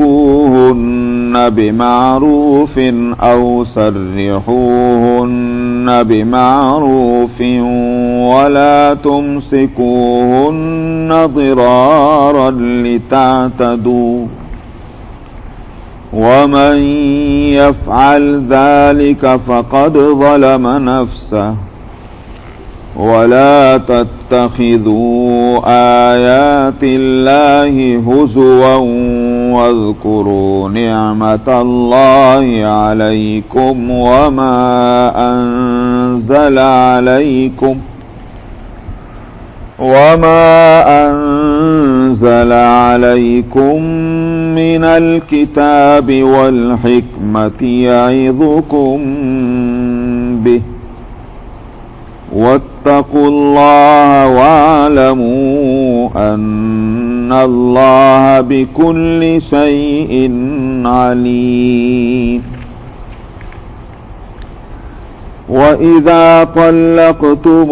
فأمسكوهن بمعروف أو سرحوهن بمعروف ولا تمسكوهن ضرارا لتعتدوا ومن يفعل ذلك فقد ظلم نفسه ولا تتخذوا آيات الله هزوا واذكروا نعمة الله عليكم وما أنزل عليكم من الكتاب والحكمة يعظكم به واتقوا الله واعلموا أن الله بكل شيء عليم وإذا طلقتم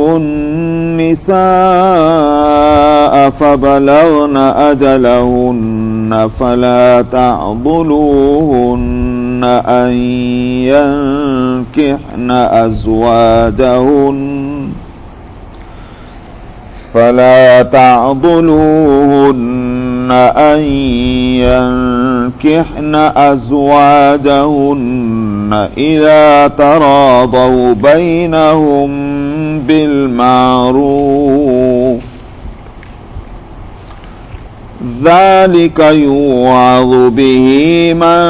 النساء فبلغن أجلهن فلا تعضلوهن أن ينكحن أزواجهن إذا تراضوا بينهم بالمعروف ذلك يوعظ به من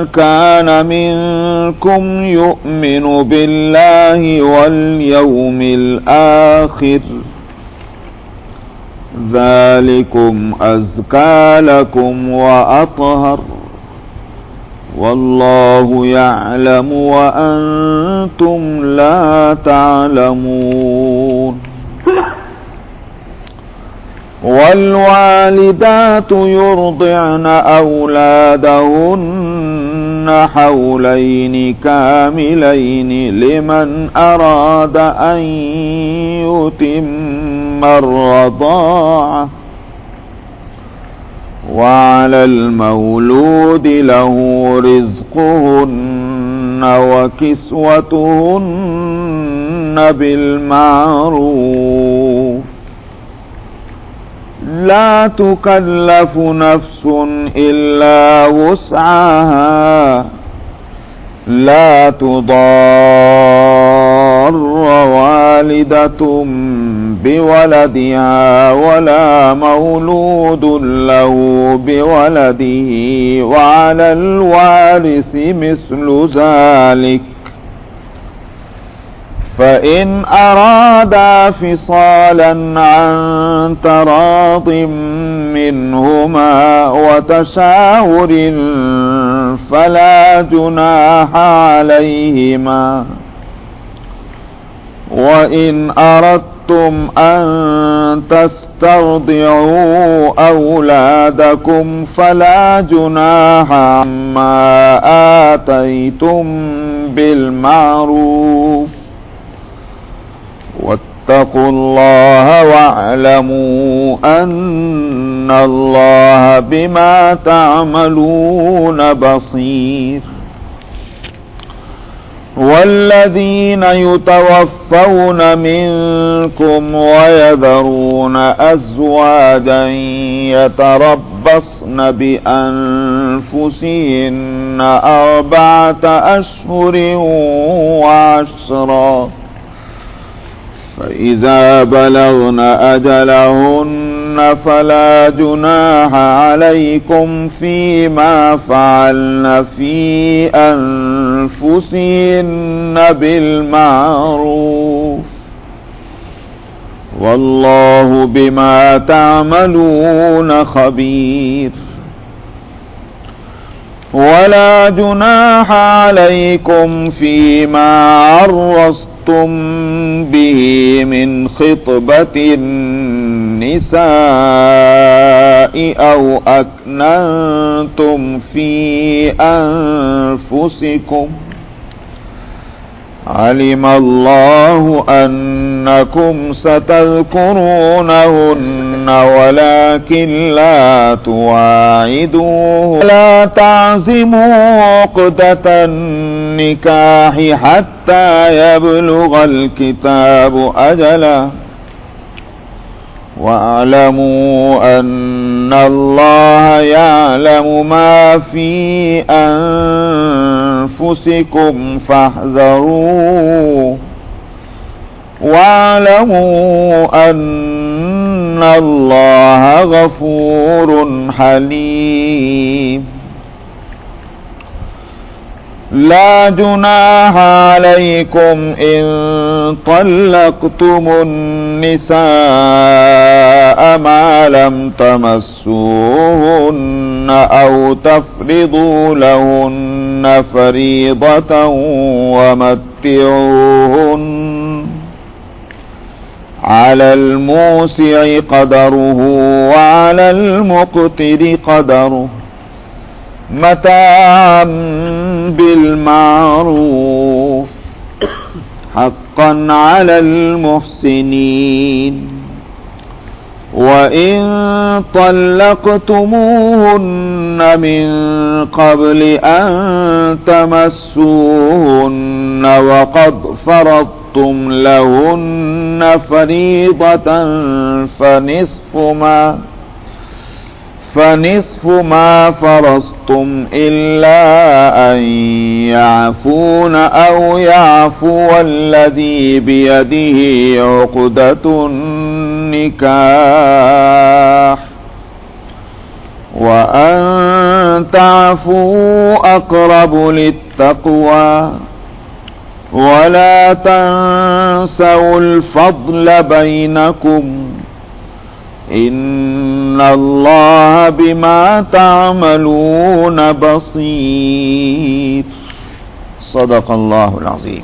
كان منكم يؤمن بالله واليوم الآخر ذلكم أزكى لكم وأطهر والله يعلم وأنتم لا تعلمون والوالدات يرضعن أولادهن حولين كاملين لمن أراد أن يتم الرضاعة وعلى المولود له رزقهن وكسوتهن بالمعروف لا تكلف نفس إلا وسعها لا تضار والدة بولدها ولا مولود له بولده وعلى الوارث مثل ذلك فإن أرادا فصالا عن تراض منهما وتشاور فلا جناح عليهما وإن أردتم أن تسترضعوا أولادكم فلا جناح عما آتيتم بالمعروف واتقوا الله واعلموا أن الله بما تعملون بصير. والذين يتوفون منكم ويذرون أزواجا يتربصن بأنفسهن 4 أشهر وعشرا فإذا بلغن أجلهن فلا جناح عليكم فيما فعلن في أنفسهن بالمعروف والله بما تعملون خبير. ولا جناح عليكم فيما عرضتم به من خطبة النساء أو أكننتم في أنفسكم علم الله أنكم ستذكرونهن ولكن لا تواعدوه لا تعزموا عقدة النكاح حتى يبلغ الكتاب أجله واعلموا أن الله يعلم ما في أنفسكم فاحذروه واعلموا أن الله غفور حليم. لا جناح عليكم إن طلقتم النساء ما لم تمسوهن أو تفرضوا لهن فريضة ومتعوهن على الموسع قدره وعلى المقتر قدره متاعا بالمعروف حقا على المحسنين. وإن طلقتموهن من قبل أن تمسوهن وقد فرضتم لهن فريضة فنصف ما فرضتم إلا أن يعفون أو يعفو الذي بيده عقدة النكاح وأن تعفوا أقرب للتقوى ولا تنسوا الفضل بينكم إن الله بما تعملون بصير. صدق الله العظيم.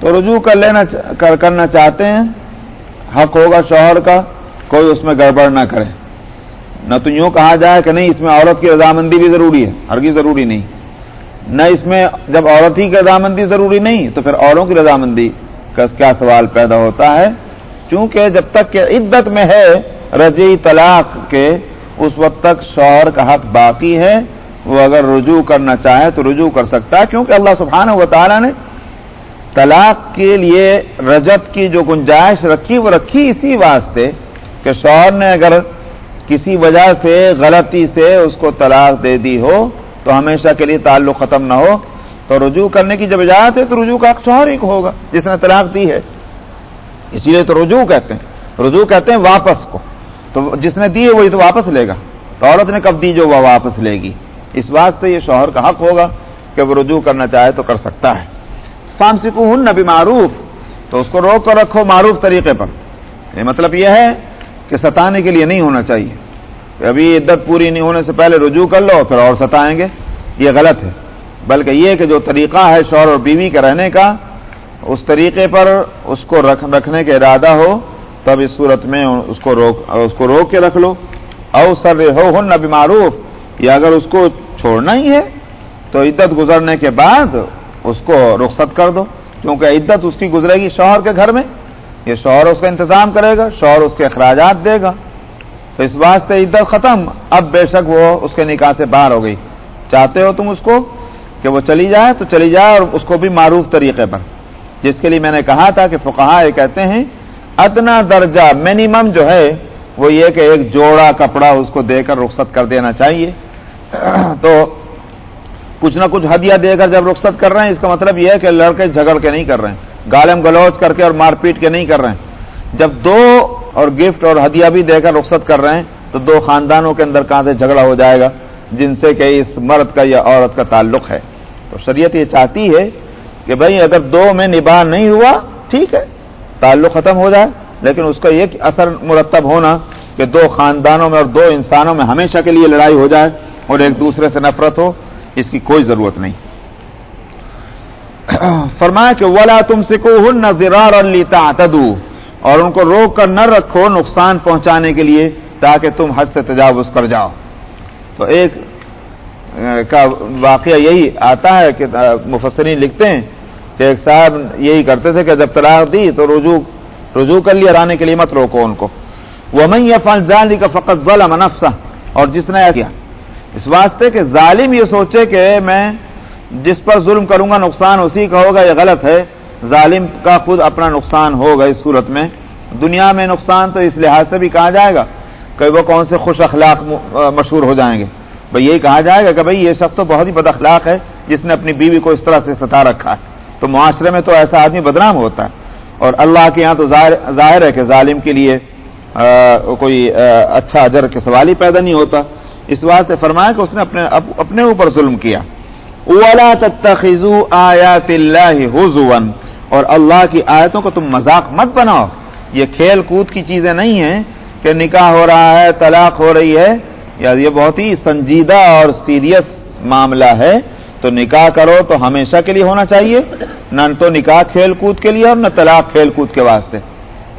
تو رجوع کرنا چاہتے ہیں، حق ہوگا شوہر کا کوئی اس میں گڑبڑ نہ کرے. نہ تو یوں کہا جائے کہ نہیں اس میں عورت کی رضامندی بھی ضروری ہے، ہرگز ضروری نہیں. نہ اس میں جب عورت ہی کی رضامندی ضروری نہیں تو پھر اوروں کی رضامندی کا کیا سوال پیدا ہوتا ہے. چونکہ جب تک کہ عدت میں ہے رجعی طلاق کے، اس وقت تک شوہر کا حق باقی ہے. وہ اگر رجوع کرنا چاہے تو رجوع کر سکتا ہے، کیونکہ اللہ سبحانہ و تعالیٰ نے طلاق کے لیے رجعت کی جو گنجائش رکھی وہ رکھی اسی واسطے کہ شوہر نے اگر کسی وجہ سے غلطی سے اس کو طلاق دے دی ہو تو ہمیشہ کے لیے تعلق ختم نہ ہو، تو رجوع کرنے کی جب اجازت ہے تو رجوع کا حق شوہر ہی کو ہوگا جس نے طلاق دی ہے. اسی لیے تو رجوع کہتے ہیں واپس کو. تو جس نے دی ہے وہی تو واپس لے گا. تو عورت نے کب دی جو وہ واپس لے گی، اس واسطے یہ شوہر کا حق ہوگا کہ وہ رجوع کرنا چاہے تو کر سکتا ہے. فامسکوہن بمعروف، تو اس کو روک کر رکھو معروف طریقے پر. یہ مطلب یہ ہے کہ ستانے کے لیے نہیں ہونا چاہیے کہ ابھی عدت پوری نہیں ہونے سے پہلے رجوع کر لو پھر اور ستائیں گے، یہ غلط ہے. بلکہ یہ کہ جو طریقہ ہے شوہر اور بیوی کے رہنے کا، اس طریقے پر اس کو رکھنے کا ارادہ ہو تب اس صورت میں اس کو روک کے رکھ لو. او سرہوہن بمعروف، یا اگر اس کو چھوڑنا ہی ہے تو عدت گزرنے کے بعد اس کو رخصت کر دو، کیونکہ عدت اس کی گزرے گی شوہر کے گھر میں، یہ شوہر اس کا انتظام کرے گا، شوہر اس کے اخراجات دے گا. تو اس واسطے عدت ختم. اب بے شک وہ اس کے نکاح سے باہر ہو گئی، چاہتے ہو تم اس کو کہ وہ چلی جائے تو چلی جائے، اور اس کو بھی معروف طریقے پر، جس کے لیے میں نے کہا تھا کہ فقہاء یہ کہتے ہیں ادنا درجہ منیمم جو ہے وہ یہ کہ ایک جوڑا کپڑا اس کو دے کر رخصت کر دینا چاہیے. تو کچھ نہ کچھ ہدیہ دے کر جب رخصت کر رہے ہیں اس کا مطلب یہ ہے کہ لڑکے جھگڑ کے نہیں کر رہے ہیں، گالم گلوچ کر کے اور مار پیٹ کے نہیں کر رہے ہیں. جب دو اور گفٹ اور ہدیہ بھی دے کر رخصت کر رہے ہیں تو دو خاندانوں کے اندر کہاں سے جھگڑا ہو جائے گا جن سے کہ اس مرد کا یا عورت کا تعلق ہے. تو شریعت یہ چاہتی ہے کہ بھئی اگر دو میں نباہ نہیں ہوا ٹھیک ہے تعلق ختم ہو جائے، لیکن اس کا یہ اثر مرتب ہونا کہ دو خاندانوں میں اور دو انسانوں میں ہمیشہ کے لیے لڑائی ہو جائے اور ایک دوسرے سے نفرت ہو، اس کی کوئی ضرورت نہیں. فرمایا کہ وَلَا تُمْسِكُوهُنَّ ضِرَارًا لِتَعْتَدُوا، اور ان کو روک کر نہ رکھو نقصان پہنچانے کے لیے تاکہ تم حد سے تجاوز کر جاؤ. تو ایک کا واقعہ یہی آتا ہے کہ مفسرین لکھتے ہیں کہ ایک صاحب یہی کرتے تھے کہ جب طلاق دی تو رجوع کر لیا، رانے کے لیے مت روکو ان کو. وَمَن يَفْعَلْ ذَلِكَ فَقَدْ ظَلَمَ نَفْسَهُ، اور جس نے کیا اس واسطے کہ ظالم یہ سوچے کہ میں جس پر ظلم کروں گا نقصان اسی کا ہوگا، یہ غلط ہے. ظالم کا خود اپنا نقصان ہوگا اس صورت میں. دنیا میں نقصان تو اس لحاظ سے بھی کہا جائے گا کہ وہ کون سے خوش اخلاق مشہور ہو جائیں گے. بھئی یہی کہا جائے گا کہ بھئی یہ شخص تو بہت ہی بد اخلاق ہے جس نے اپنی بیوی کو اس طرح سے ستا رکھا ہے. تو معاشرے میں تو ایسا آدمی بدنام ہوتا ہے، اور اللہ کے یہاں تو ظاہر ہے کہ ظالم کے لیے کوئی اچھا اجر کے سوال ہی پیدا نہیں ہوتا. اس واسطے فرمایا کہ اس نے اپنے اوپر ظلم کیا. وَلَا تَتَّخِذُوا آيَاتِ اللَّهِ هُزُوًا، اور اللہ کی آیتوں کو تم مذاق مت بناؤ. یہ کھیل کود کی چیزیں نہیں ہیں کہ نکاح ہو رہا ہے طلاق ہو رہی ہے، یا یہ بہت ہی سنجیدہ اور سیریس معاملہ ہے. تو نکاح کرو تو ہمیشہ کے لیے ہونا چاہیے، نہ تو نکاح کھیل کود کے لیے اور نہ طلاق کھیل کود کے واسطے.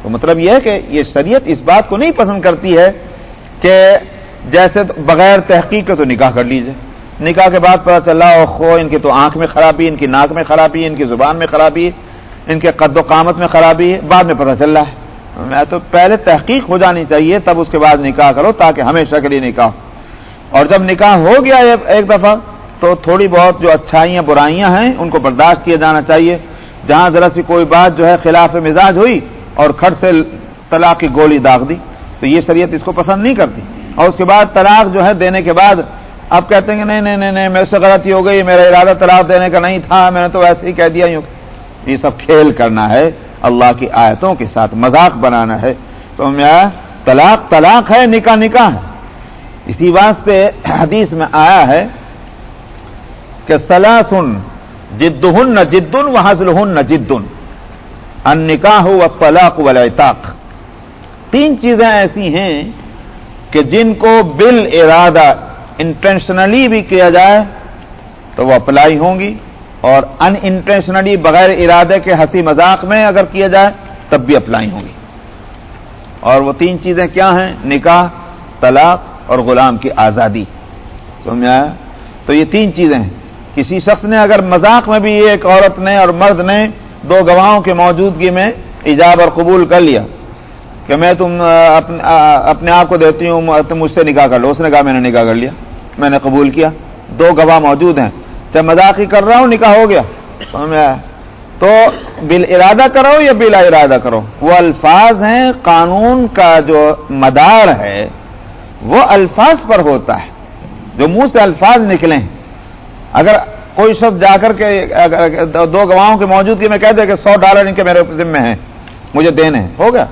تو مطلب یہ ہے کہ یہ شریعت اس بات کو نہیں پسند کرتی ہے کہ جیسے بغیر تحقیق کے تو نکاح کر لیجئے، نکاح کے بعد پتہ چلا ان کی تو آنکھ میں خرابی، ان کی ناک میں خرابی، ان کی زبان میں خرابی، ان کے قد و قامت میں خرابی ہے، بعد میں پتہ چل رہا ہے. میں تو پہلے تحقیق ہو جانی چاہیے تب اس کے بعد نکاح کرو تاکہ ہمیشہ کے لیے نکاح. اور جب نکاح ہو گیا ایک دفعہ تو تھوڑی بہت جو اچھائیاں برائیاں ہیں ان کو برداشت کیا جانا چاہیے. جہاں ذرا سی کوئی بات جو ہے خلاف مزاج ہوئی اور کھٹ سے طلاق کی گولی داغ دی تو یہ شریعت اس کو پسند نہیں کرتی. اور اس کے بعد طلاق جو ہے دینے کے بعد آپ کہتے ہیں کہ نہیں میرے سے غلطی ہو گئی، میرا ارادہ طلاق دینے کا نہیں تھا، میں نے تو ایسے ہی کہہ دیا. یہ سب کھیل کرنا ہے، اللہ کی آیتوں کے ساتھ مذاق بنانا ہے. تو طلاق ہے، نکاح ہے. اسی واسطے حدیث میں آیا ہے کہ ثلاث جدہن جد وہزلہن جد، النکاح والطلاق والعتاق. تین چیزیں ایسی ہیں کہ جن کو بالارادہ انٹینشنلی بھی کیا جائے تو وہ اپلائی ہوں گی، اور ان انٹینشنلی بغیر ارادے کے ہنسی مذاق میں اگر کیا جائے تب بھی اپلائی ہوں گی. اور وہ 3 چیزیں کیا ہیں؟ نکاح، طلاق اور غلام کی آزادی. سمجھا؟ تو یہ 3 چیزیں ہیں. کسی شخص نے اگر مذاق میں بھی ایک عورت نے اور مرد نے 2 گواہوں کی موجودگی میں ایجاب اور قبول کر لیا کہ میں تم اپنے آپ کو دیتی ہوں، تم مجھ سے نکاح کر لو، اس نے کہا میں نے نکاح کر لیا، میں نے قبول کیا، 2 گواہ موجود ہیں، جب مذاق ہی کر رہا ہوں نکاح ہو گیا. تو بالارادہ کرو یا بلا ارادہ کرو، وہ الفاظ ہیں. قانون کا جو مدار ہے وہ الفاظ پر ہوتا ہے، جو منہ سے الفاظ نکلیں. اگر کوئی شخص جا کر کے 2 گواہوں کی موجودگی میں کہہ دے کہ $100 ان کے میرے ذمہ ہیں، مجھے دینے ہیں، ہو گیا،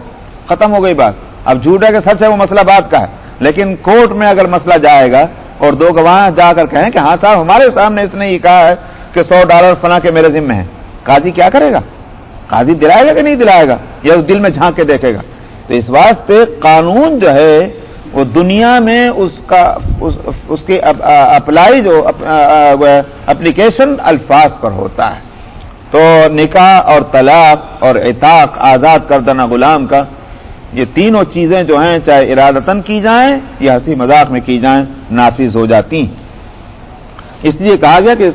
ختم ہو گئی بات. اب جھوٹ ہے کہ سچ ہے وہ مسئلہ بات کا ہے، لیکن کورٹ میں اگر مسئلہ جائے گا اور 2 گواہ جا کر کہیں کہ ہاں صاحب ہمارے سامنے اس نے یہ کہا ہے کہ $100 فلاں کے میرے ذمہ ہیں، قاضی کیا کرے گا؟ قاضی دلائے گا کہ نہیں دلائے گا، یا اس دل میں جھانک کے دیکھے گا؟ تو اس واسطے قانون جو ہے وہ دنیا میں اس کی اپلائی جو اپلیکیشن الفاظ پر ہوتا ہے. تو نکاح اور طلاق اور عتاق، آزاد کردہ غلام کا، یہ تینوں چیزیں جو ہیں چاہے ارادتاً کی جائیں یا ہنسی مذاق میں کی جائیں نافذ ہو جاتی ہیں. اس لیے کہا گیا کہ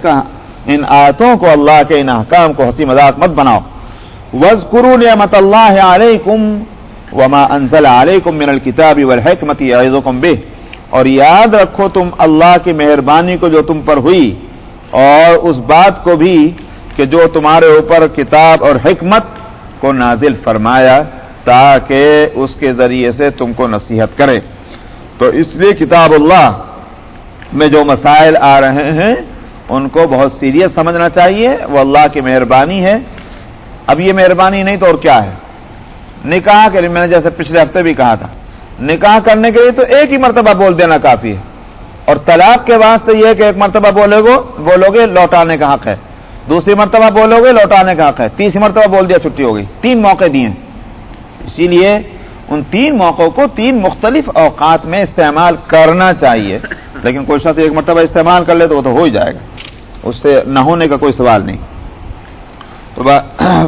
ان آیتوں کو، اللہ کے ان احکام کو ہنسی مذاق مت بناؤ. وَاذْكُرُوا نِعْمَةَ اللَّهِ عَلَيْكُمْ وَمَا أَنزَلَ عَلَيْكُمْ مِنَ الْكِتَابِ وَالْحِكْمَةِ يَعِظُكُمْ بِهِ، اور یاد رکھو تم اللہ کی مہربانی کو جو تم پر ہوئی، اور اس بات کو بھی کہ جو تمہارے اوپر کتاب اور حکمت کو نازل فرمایا تاکہ اس کے ذریعے سے تم کو نصیحت کرے. تو اس لیے کتاب اللہ میں جو مسائل آ رہے ہیں ان کو بہت سیریس سمجھنا چاہیے. وہ اللہ کی مہربانی ہے. اب یہ مہربانی نہیں تو اور کیا ہے؟ نکاح کے لیے میں نے جیسے پچھلے ہفتے بھی کہا تھا، نکاح کرنے کے لیے تو ایک ہی مرتبہ بول دینا کافی ہے، اور طلاق کے واسطے یہ کہ ایک مرتبہ بولو گے لوٹانے کا حق ہے، دوسری مرتبہ بولو گے لوٹانے کا حق ہے، تیسری مرتبہ بول دیا چھٹی ہو گئی. 3 موقع دیے ہیں. اسی لیے ان 3 موقعوں کو 3 مختلف اوقات میں استعمال کرنا چاہیے. لیکن کوئی شخص ایک مرتبہ استعمال کر لے تو وہ تو ہو ہی جائے گا، اس سے نہ ہونے کا کوئی سوال نہیں. تو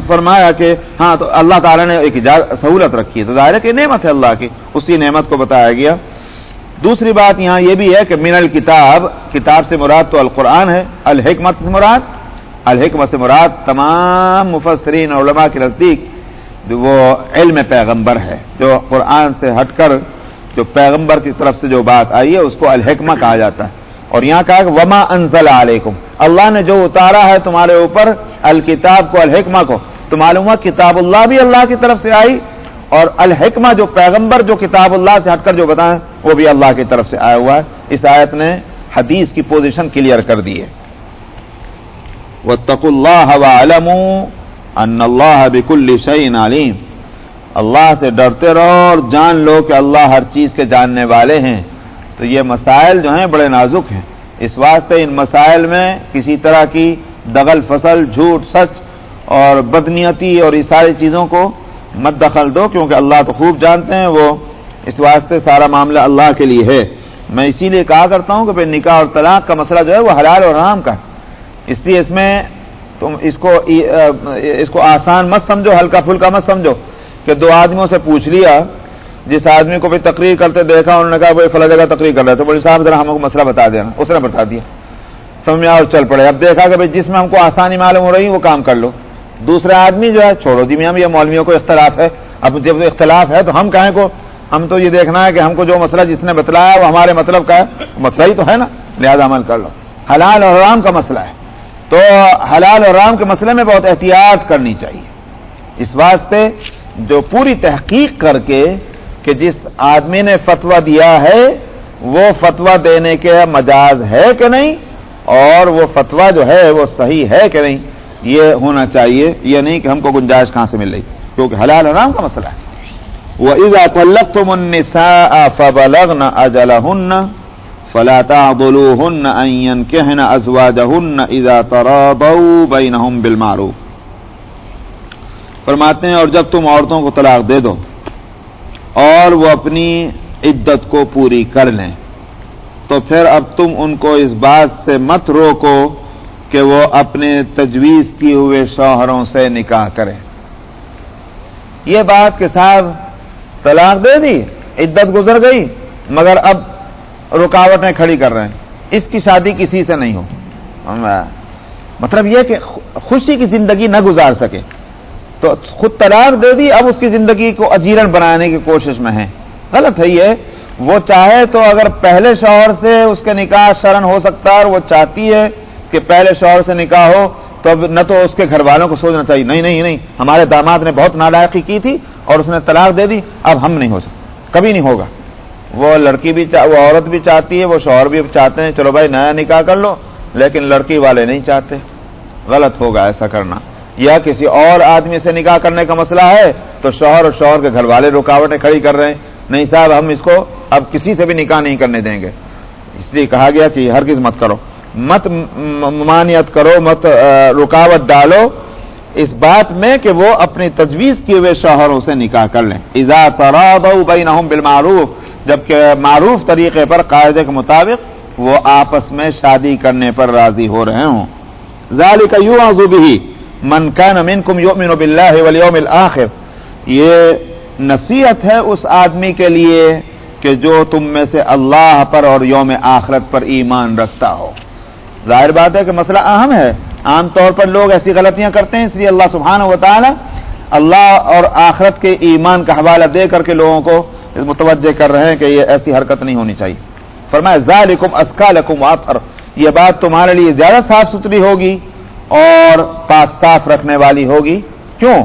فرمایا کہ ہاں تو اللہ تعالیٰ نے ایک سہولت رکھی ہے، تو ظاہر ہے کہ نعمت ہے اللہ کی، اسی نعمت کو بتایا گیا. دوسری بات یہاں یہ بھی ہے کہ من الکتاب، کتاب سے مراد تو القرآن ہے. الحکمت سے مراد تمام مفسرین علماء کے نزدیک وہ علم پیغمبر ہے، جو قرآن سے ہٹ کر جو پیغمبر کی طرف سے جو بات آئی ہے اس کو الحکمہ کہا جاتا ہے. اور یہاں کہا کہ وما انزل علیکم، اللہ نے جو اتارا ہے تمہارے اوپر الکتاب کو، الحکمہ کو. تو معلوم ہوا کتاب اللہ بھی اللہ کی طرف سے آئی، اور الحکمہ جو پیغمبر جو کتاب اللہ سے ہٹ کر جو بتائیں وہ بھی اللہ کی طرف سے آیا ہوا ہے. اس آیت نے حدیث کی پوزیشن کلیئر کر دی ہے. واتقوا اللہ واعلموا ان اللہ بکل شیء علیم، اللہ سے ڈرتے رہو اور جان لو کہ اللہ ہر چیز کے جاننے والے ہیں. تو یہ مسائل جو ہیں بڑے نازک ہیں، اس واسطے ان مسائل میں کسی طرح کی دغل فصل، جھوٹ، سچ اور بدنیتی اور اس ساری چیزوں کو مت دخل دو، کیونکہ اللہ تو خوب جانتے ہیں. وہ اس واسطے سارا معاملہ اللہ کے لیے ہے. میں اسی لیے کہا کرتا ہوں کہ پھر نکاح اور طلاق کا مسئلہ جو ہے وہ حلال اور حرام کا ہے. اس لیے اس میں تم اس کو آسان مت سمجھو، ہلکا پھلکا مت سمجھو کہ 2 آدمیوں سے پوچھ لیا. جس آدمی کو بھی تقریر کرتے دیکھا انہوں نے کہا وہ فلاں جگہ تقریر کر رہے تھے، بولے صاحب ذرا ہم کو مسئلہ بتا دینا، اس نے بتا دیا، سمجھ میں اور چل پڑے. اب دیکھا کہ جس میں ہم کو آسانی معلوم ہو رہی وہ کام کر لو. دوسرا آدمی جو ہے چھوڑو جی میاں یہ مولویوں کو اختلاف ہے. اب جب اختلاف ہے تو ہم کہیں کو، ہم تو یہ دیکھنا ہے کہ ہم کو جو مسئلہ جس نے بتلایا وہ ہمارے مطلب کا ہے، مسئلہ ہی تو ہے نا، لہذا عمل کر لو. حلال اور حرام کا مسئلہ ہے، تو حلال اور حرام کے مسئلے میں بہت احتیاط کرنی چاہیے. اس واسطے جو پوری تحقیق کر کے کہ جس آدمی نے فتویٰ دیا ہے وہ فتویٰ دینے کے مجاز ہے کہ نہیں، اور وہ فتویٰ جو ہے وہ صحیح ہے کہ نہیں، یہ ہونا چاہیے. یہ نہیں کہ ہم کو گنجائش کہاں سے مل رہی، کیونکہ حلال حرام کا مسئلہ ہے. وَإِذَا طَلَّقْتُمُ النِّسَاءَ فَبَلَغْنَ أَجَلَهُنَّ فَلَا تَعْضُلُوهُنَّ أَن يَنكِحْنَ أَزْوَاجَهُنَّ إِذَا تَرَاضَوْا بَيْنَهُمْ بِالْمَعْرُوفِ. فرماتے ہیں اور جب تم عورتوں کو طلاق دے دو اور وہ اپنی عدت کو پوری کر لیں تو پھر اب تم ان کو اس بات سے مت روکو کہ وہ اپنے تجویز کیے ہوئے شوہروں سے نکاح کرے. یہ بات کہ صاحب طلاق دے دی، عدت گزر گئی، مگر اب رکاوٹیں کھڑی کر رہے ہیں، اس کی شادی کسی سے نہیں ہو. مطلب یہ کہ خوشی کی زندگی نہ گزار سکے تو خود طلاق دے دی، اب اس کی زندگی کو اجیرن بنانے کی کوشش میں ہے. غلط ہے یہ. وہ چاہے تو اگر پہلے شوہر سے اس کے نکاح شرن ہو سکتا ہے، اور وہ چاہتی ہے کہ پہلے شوہر سے نکاح ہو، تو اب نہ تو اس کے گھر والوں کو سوچنا چاہیے نہیں نہیں نہیں ہمارے داماد نے بہت نالائقی کی تھی اور اس نے طلاق دے دی، اب ہم نہیں ہو سکتے، کبھی نہیں ہوگا. وہ لڑکی بھی وہ عورت بھی چاہتی ہے، وہ شوہر بھی چاہتے ہیں چلو بھائی نیا نکاح کر لو، لیکن لڑکی والے نہیں چاہتے. غلط ہوگا ایسا کرنا. یا کسی اور آدمی سے نکاح کرنے کا مسئلہ ہے تو شوہر اور شوہر کے گھر والے رکاوٹیں کھڑی کر رہے ہیں، نہیں صاحب ہم اس کو اب کسی سے بھی نکاح نہیں کرنے دیں گے. اس لیے کہا گیا کہ ہرگز مت کرو، مت ممانعت کرو، مت رکاوٹ ڈالو اس بات میں کہ وہ اپنی تجویز کیے ہوئے شوہروں سے نکاح کر لیں. اذا تراضوا بینہم بالمعروف، جبکہ معروف طریقے پر قاعدے کے مطابق وہ آپس میں شادی کرنے پر راضی ہو رہے ہوں. ذالک یوعظ بہ من کان منکم یؤمن باللہ والیوم الآخر، یہ نصیحت ہے اس آدمی کے لیے کہ جو تم میں سے اللہ پر اور یوم آخرت پر ایمان رکھتا ہو. ظاہر بات ہے کہ مسئلہ اہم ہے، عام طور پر لوگ ایسی غلطیاں کرتے ہیں، اس لیے اللہ سبحانہ و تعالی اللہ اور آخرت کے ایمان کا حوالہ دے کر کے لوگوں کو متوجہ کر رہے ہیں کہ یہ ایسی حرکت نہیں ہونی چاہیے. فرمایا ذالکم ازکی لکم واطہر، یہ بات تمہارے لیے زیادہ صاف ستھری ہوگی اور پاک صاف رکھنے والی ہوگی. کیوں؟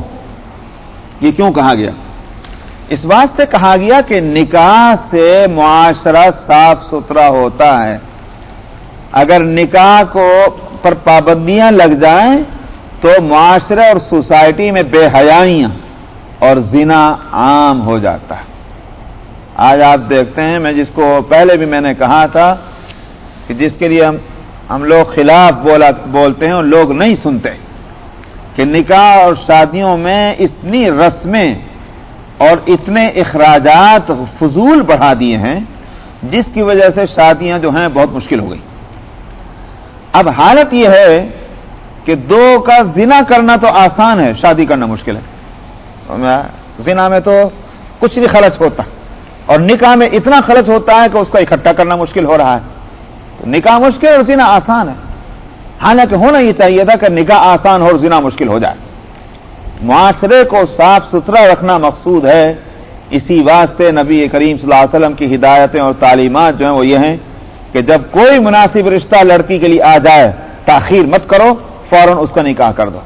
یہ کیوں کہا گیا؟ اس واسطے کہا گیا کہ نکاح سے معاشرہ صاف ستھرا ہوتا ہے. اگر نکاح کو پر پابندیاں لگ جائیں تو معاشرے اور سوسائٹی میں بے حیائیاں اور زنا عام ہو جاتا ہے. آج آپ دیکھتے ہیں، میں جس کو پہلے بھی میں نے کہا تھا کہ جس کے لیے ہم لوگ خلاف بولتے ہیں اور لوگ نہیں سنتے، کہ نکاح اور شادیوں میں اتنی رسمیں اور اتنے اخراجات فضول بڑھا دیے ہیں جس کی وجہ سے شادیاں جو ہیں بہت مشکل ہو گئی. اب حالت یہ ہے کہ دو کا زنا کرنا تو آسان ہے، شادی کرنا مشکل ہے. زنا میں تو کچھ نہیں خرچ ہوتا اور نکاح میں اتنا خرچ ہوتا ہے کہ اس کو اکٹھا کرنا مشکل ہو رہا ہے. تو نکاح مشکل اور زنا آسان ہے. حالانکہ ہونا یہ چاہیے تھا کہ نکاح آسان ہو اور زنا مشکل ہو جائے. معاشرے کو صاف ستھرا رکھنا مقصود ہے. اسی واسطے نبی کریم صلی اللہ علیہ وسلم کی ہدایتیں اور تعلیمات جو ہیں وہ یہ ہیں کہ جب کوئی مناسب رشتہ لڑکی کے لیے آ جائے تاخیر مت کرو، فوراً اس کا نکاح کر دو.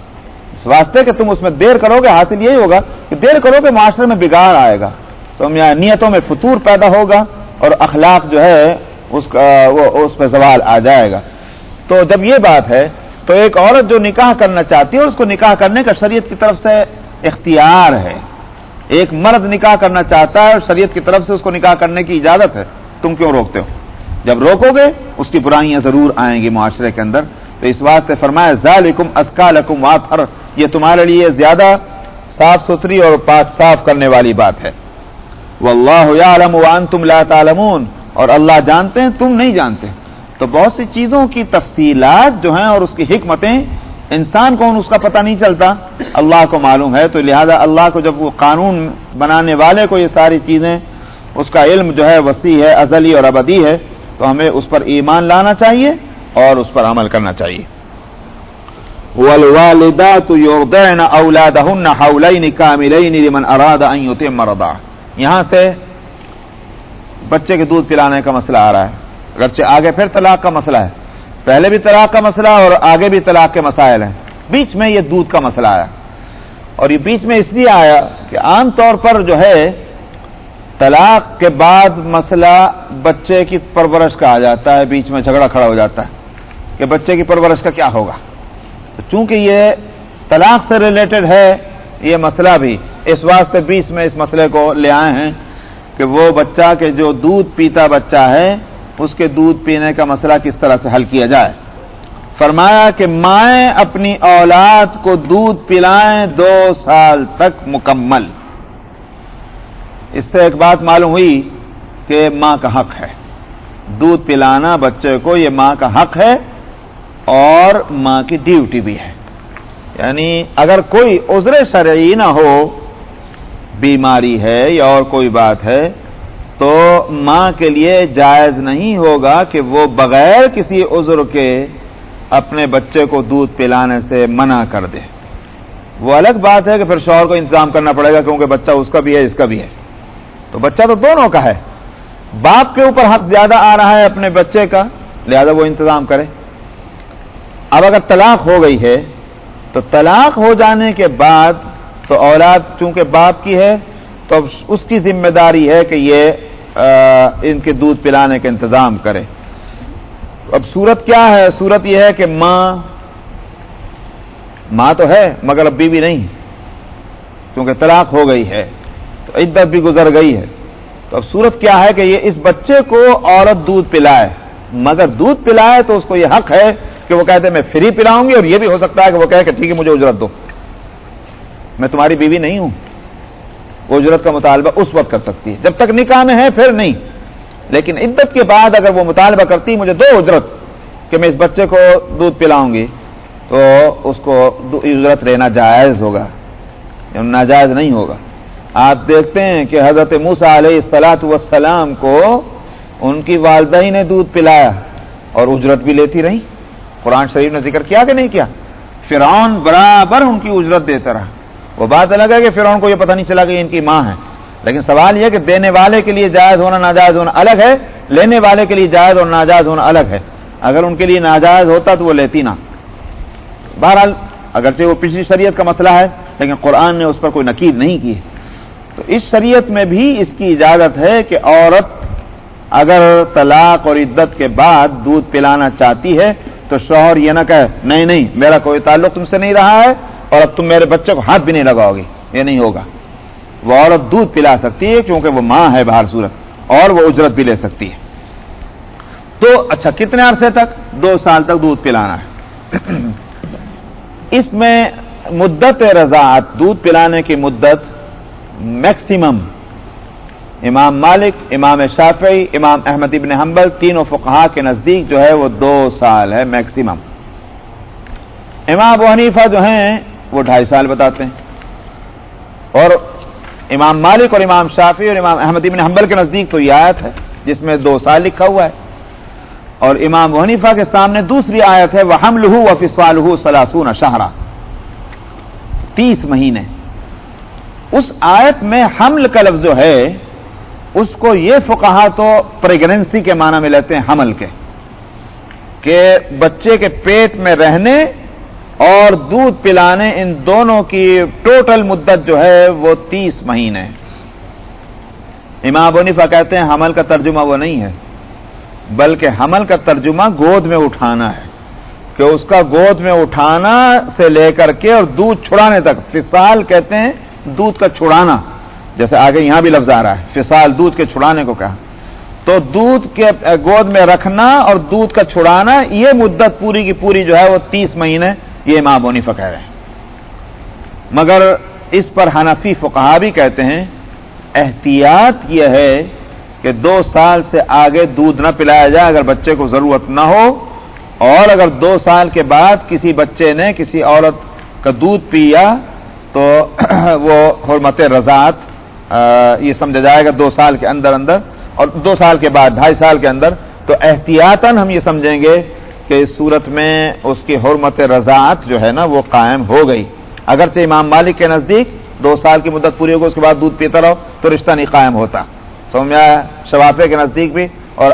اس واسطے کہ تم اس میں دیر کرو گے حاصل یہی ہوگا کہ دیر کرو گے معاشرے میں بگاڑ آئے گا، نیتوں میں فتور پیدا ہوگا اور اخلاق جو ہے اس پہ زوال آ جائے گا. تو جب یہ بات ہے تو ایک عورت جو نکاح کرنا چاہتی ہے اس کو نکاح کرنے کا شریعت کی طرف سے اختیار ہے. ایک مرد نکاح کرنا چاہتا ہے اور شریعت کی طرف سے اس کو نکاح کرنے کی اجازت ہے. تم کیوں روکتے ہو؟ جب روکو گے اس کی برائیاں ضرور آئیں گی معاشرے کے اندر. تو اس واسطے فرمایا ذالکم ازکی لکم واطہر، یہ تمہارے لیے زیادہ صاف ستھری اور پاک صاف کرنے والی بات ہے. واللہ یعلم وانتم لا تعلمون، اور اللہ جانتے ہیں تم نہیں جانتے. تو بہت سی چیزوں کی تفصیلات جو ہیں اور اس کی حکمتیں انسان کو اس کا پتہ نہیں چلتا، اللہ کو معلوم ہے. تو لہذا اللہ کو جب وہ قانون بنانے والے کو یہ ساری چیزیں اس کا علم جو ہے وسیع ہے، ازلی اور ابدی ہے، تو ہمیں اس پر ایمان لانا چاہیے اور اس پر عمل کرنا چاہیے. والوالدات یرضعن اولادهن حولین کاملین لمن اراد ان یتم الرضاعة. یہاں سے بچے کے دودھ پلانے کا مسئلہ آ رہا ہے. اگرچہ آگے پھر طلاق کا مسئلہ ہے، پہلے بھی طلاق کا مسئلہ اور آگے بھی طلاق کے مسائل ہیں، بیچ میں یہ دودھ کا مسئلہ آیا. اور یہ بیچ میں اس لیے آیا کہ عام طور پر جو ہے طلاق کے بعد مسئلہ بچے کی پرورش کا آ جاتا ہے، بیچ میں جھگڑا کھڑا ہو جاتا ہے کہ بچے کی پرورش کا کیا ہوگا. چونکہ یہ طلاق سے ریلیٹڈ ہے یہ مسئلہ بھی، اس واسطے بیچ میں اس مسئلے کو لے آئے ہیں کہ وہ بچہ کے جو دودھ پیتا بچہ ہے اس کے دودھ پینے کا مسئلہ کس طرح سے حل کیا جائے. فرمایا کہ مائیں اپنی اولاد کو دودھ پلائیں 2 سال تک مکمل. اس سے ایک بات معلوم ہوئی کہ ماں کا حق ہے دودھ پلانا بچے کو، یہ ماں کا حق ہے اور ماں کی ڈیوٹی بھی ہے. یعنی اگر کوئی عذر شرعی نہ ہو، بیماری ہے یا اور کوئی بات ہے، تو ماں کے لیے جائز نہیں ہوگا کہ وہ بغیر کسی عذر کے اپنے بچے کو دودھ پلانے سے منع کر دے. وہ الگ بات ہے کہ پھر شوہر کو انتظام کرنا پڑے گا، کیونکہ بچہ اس کا بھی ہے، اس کا بھی ہے. تو بچہ تو دونوں کا ہے. باپ کے اوپر حق زیادہ آ رہا ہے اپنے بچے کا، لہذا وہ انتظام کرے. اب اگر طلاق ہو گئی ہے تو طلاق ہو جانے کے بعد تو اولاد چونکہ باپ کی ہے تو اس کی ذمہ داری ہے کہ یہ ان کے دودھ پلانے کا انتظام کرے. اب صورت کیا ہے؟ صورت یہ ہے کہ ماں تو ہے مگر اب بیوی نہیں، کیونکہ طلاق ہو گئی ہے تو عدت بھی گزر گئی ہے. تو اب صورت کیا ہے کہ یہ اس بچے کو عورت دودھ پلائے، مگر دودھ پلائے تو اس کو یہ حق ہے کہ وہ کہتے ہیں میں فری پلاؤں گی، اور یہ بھی ہو سکتا ہے کہ وہ کہے کہ ٹھیک ہے مجھے اجرت دو، میں تمہاری بیوی نہیں ہوں. وہ اجرت کا مطالبہ اس وقت کر سکتی ہے، جب تک نکاح میں ہے پھر نہیں. لیکن عدت کے بعد اگر وہ مطالبہ کرتی مجھے دو اجرت کہ میں اس بچے کو دودھ پلاؤں گی، تو اس کو اجرت لینا جائز ہوگا، ناجائز نہیں ہوگا. آپ دیکھتے ہیں کہ حضرت موسیٰ علیہ السلام کو ان کی والدہ ہی نے دودھ پلایا اور اجرت بھی لیتی رہی. قرآن شریف نے ذکر کیا کہ نہیں کیا؟ فرعون برابر ان کی اجرت دیتا رہا. وہ بات الگ ہے کہ فرعون کو یہ پتہ نہیں چلا کہ ان کی ماں ہے، لیکن سوال یہ کہ دینے والے کے لیے جائز ہونا ناجائز ہونا الگ ہے، لینے والے کے لیے جائز اور ناجائز ہونا الگ ہے. اگر ان کے لیے ناجائز ہوتا تو وہ لیتی نہ. بہرحال اگرچہ وہ پچھلی شریعت کا مسئلہ ہے لیکن قرآن نے اس پر کوئی نکیر نہیں کی. تو اس شریعت میں بھی اس کی اجازت ہے کہ عورت اگر طلاق اور عدت کے بعد دودھ پلانا چاہتی ہے تو شوہر یہ نہ کہے نہیں میرا کوئی تعلق تم سے نہیں رہا ہے اور اب تم میرے بچے کو ہاتھ بھی نہیں لگاؤ گی. یہ نہیں ہوگا. وہ عورت دودھ پلا سکتی ہے کیونکہ وہ ماں ہے بہر صورت، اور وہ اجرت بھی لے سکتی ہے. تو اچھا کتنے عرصے تک؟ 2 سال تک دودھ پلانا ہے. اس میں مدت رضاعت، دودھ پلانے کی مدت میکسیمم امام مالک، امام شافعی، امام احمد ابن حنبل تینوں فقہا کے نزدیک جو ہے وہ 2 سال ہے میکسیمم. امام ابو حنیفہ جو ہیں وہ 2.5 سال بتاتے ہیں، اور امام مالک اور امام شافعی اور امام احمد ابن حنبل کے نزدیک تو یہ آیت ہے جس میں 2 سال لکھا ہوا ہے. اور امام ابو حنیفہ کے سامنے دوسری آیت ہے وَحَمْلُهُ وَفِصَالُهُ 30 شهرا، 30 مہینے. اس آیت میں حمل کا لفظ جو ہے اس کو یہ فقہا تو پریگننسی کے معنی میں لیتے ہیں، حمل کے، کہ بچے کے پیٹ میں رہنے اور دودھ پلانے ان دونوں کی ٹوٹل مدت جو ہے وہ 30 مہینے. امام ابو حنیفہ کہتے ہیں حمل کا ترجمہ وہ نہیں ہے، بلکہ حمل کا ترجمہ گود میں اٹھانا ہے، کہ اس کا گود میں اٹھانا سے لے کر کے اور دودھ چھڑانے تک. فصال کہتے ہیں دودھ کا چھڑانا، جیسے آگے یہاں بھی لفظ آ رہا ہے فصال، دودھ کے چھڑانے کو کہا. تو دودھ کے گود میں رکھنا اور دودھ کا چھڑانا یہ مدت پوری کی پوری جو ہے وہ 30 مہینے، یہ امام ابو حنیفہ کہہ رہے ہیں. مگر اس پر حنفی فقہا بھی کہتے ہیں احتیاط یہ ہے کہ 2 سال سے آگے دودھ نہ پلایا جائے اگر بچے کو ضرورت نہ ہو، اور اگر 2 سال کے بعد کسی بچے نے کسی عورت کا دودھ پیا تو وہ حرمت رضاعت یہ سمجھا جائے گا 2 سال کے اندر، اور 2 سال کے بعد 2.5 سال کے اندر. تو احتیاطاً ہم یہ سمجھیں گے کہ اس صورت میں اس کی حرمت رضاعت جو ہے نا وہ قائم ہو گئی. اگرچہ امام مالک کے نزدیک 2 سال کی مدت پوری ہوگی اس کے بعد دودھ پیتا رہو تو رشتہ نہیں قائم ہوتا. سمجھا؟ شوافیہ کے نزدیک بھی اور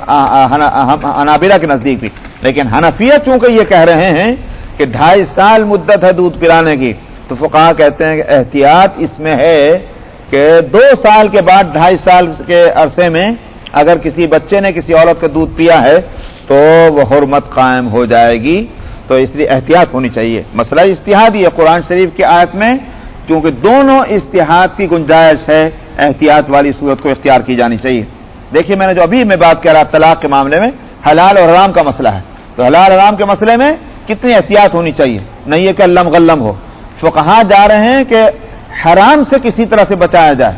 حنابلہ کے نزدیک بھی. لیکن حنفیہ چونکہ یہ کہہ رہے ہیں کہ 2.5 سال مدت ہے دودھ پلانے کی، تو فقہا کہتے ہیں کہ احتیاط اس میں ہے کہ 2 سال کے بعد 2.5 سال کے عرصے میں اگر کسی بچے نے کسی عورت کا دودھ پیا ہے تو وہ حرمت قائم ہو جائے گی. تو اس لیے احتیاط ہونی چاہیے. مسئلہ اجتہادی ہے. قرآن شریف کی آیت میں کیونکہ دونوں اجتہاد کی گنجائش ہے، احتیاط والی صورت کو اختیار کی جانی چاہیے. دیکھیے میں نے جو ابھی میں بات کر رہا طلاق کے معاملے میں حلال اور حرام کا مسئلہ ہے، تو حلال حرام کے مسئلے میں کتنی احتیاط ہونی چاہیے. نہیں ہے کہ علم غلم ہو. فقہا جا رہے ہیں کہ حرام سے کسی طرح سے بچایا جائے،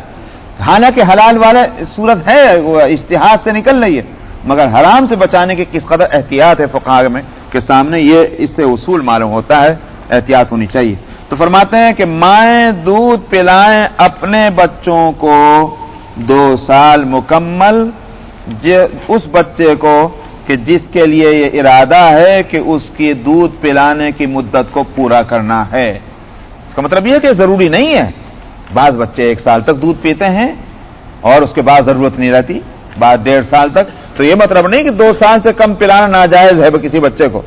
حالانکہ حلال والا صورت ہے وہ اجتہاد سے نکل رہی ہے، مگر حرام سے بچانے کی کس قدر احتیاط ہے فقہا میں کے سامنے یہ اس سے اصول معلوم ہوتا ہے، احتیاط ہونی چاہیے۔ تو فرماتے ہیں کہ مائیں دودھ پلائیں اپنے بچوں کو 2 سال مکمل، اس بچے کو کہ جس کے لیے یہ ارادہ ہے کہ اس کی دودھ پلانے کی مدت کو پورا کرنا ہے۔ اس کا مطلب یہ کہ ضروری نہیں ہے، بعض بچے 1 سال تک دودھ پیتے ہیں اور اس کے بعد ضرورت نہیں رہتی، بعد 1.5 سال تک، تو یہ مطلب نہیں کہ 2 سال سے کم پلانا ناجائز ہے کسی بچے کو۔